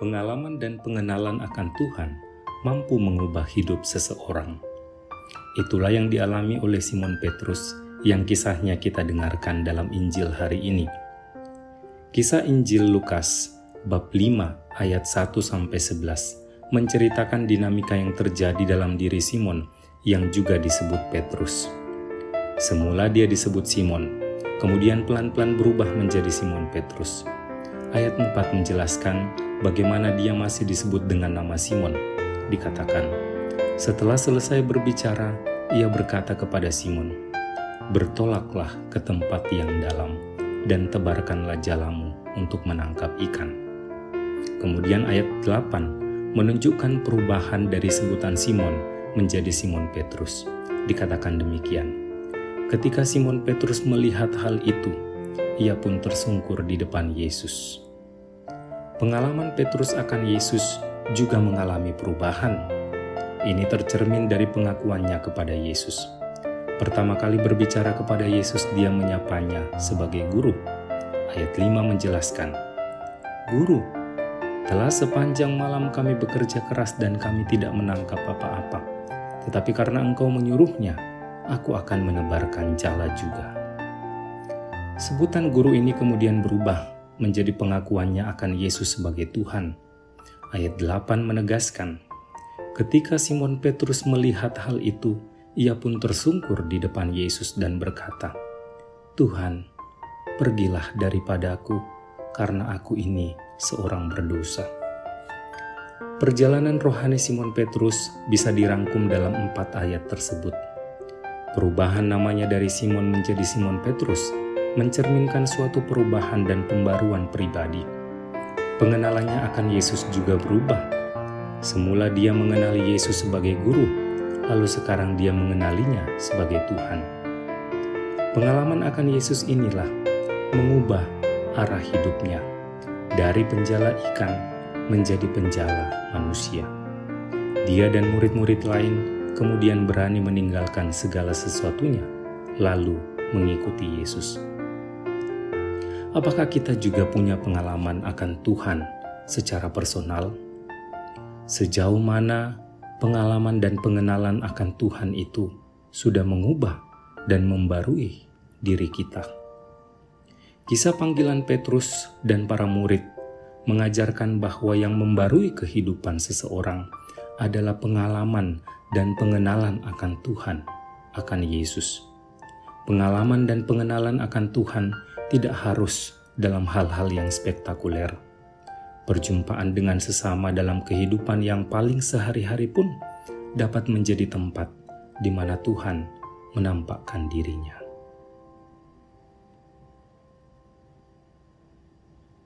Pengalaman dan pengenalan akan Tuhan mampu mengubah hidup seseorang. Itulah yang dialami oleh Simon Petrus yang kisahnya kita dengarkan dalam Injil hari ini. Kisah Injil Lukas bab 5 ayat 1-11 menceritakan dinamika yang terjadi dalam diri Simon yang juga disebut Petrus. Semula dia disebut Simon, kemudian pelan-pelan berubah menjadi Simon Petrus. Ayat 4 menjelaskan bagaimana dia masih disebut dengan nama Simon. Dikatakan, setelah selesai berbicara, ia berkata kepada Simon, "Bertolaklah ke tempat yang dalam dan tebarkanlah jalamu untuk menangkap ikan." Kemudian ayat 8 menunjukkan perubahan dari sebutan Simon menjadi Simon Petrus. Dikatakan demikian, ketika Simon Petrus melihat hal itu, ia pun tersungkur di depan Yesus. Pengalaman Petrus akan Yesus juga mengalami perubahan. Ini tercermin dari pengakuannya kepada Yesus. Pertama kali berbicara kepada Yesus, dia menyapanya sebagai guru. Ayat 5 menjelaskan, "Guru, telah sepanjang malam kami bekerja keras dan kami tidak menangkap apa-apa. Tetapi karena Engkau menyuruhnya, aku akan menebarkan jala juga." Sebutan guru ini kemudian berubah menjadi pengakuannya akan Yesus sebagai Tuhan. Ayat 8 menegaskan, ketika Simon Petrus melihat hal itu, ia pun tersungkur di depan Yesus dan berkata, "Tuhan, pergilah daripadaku, karena aku ini seorang berdosa." Perjalanan rohani Simon Petrus bisa dirangkum dalam 4 ayat tersebut. Perubahan namanya dari Simon menjadi Simon Petrus mencerminkan suatu perubahan dan pembaruan pribadi. Pengenalannya akan Yesus juga berubah. Semula dia mengenali Yesus sebagai guru, lalu sekarang dia mengenalinya sebagai Tuhan. Pengalaman akan Yesus inilah mengubah arah hidupnya dari penjala ikan menjadi penjala manusia. Dia dan murid-murid lain kemudian berani meninggalkan segala sesuatunya, lalu mengikuti Yesus. Apakah kita juga punya pengalaman akan Tuhan secara personal? Sejauh mana pengalaman dan pengenalan akan Tuhan itu sudah mengubah dan membarui diri kita? Kisah panggilan Petrus dan para murid mengajarkan bahwa yang membarui kehidupan seseorang adalah pengalaman dan pengenalan akan Tuhan, akan Yesus. Pengalaman dan pengenalan akan Tuhan tidak harus dalam hal-hal yang spektakuler. Perjumpaan dengan sesama dalam kehidupan yang paling sehari-hari pun dapat menjadi tempat di mana Tuhan menampakkan dirinya.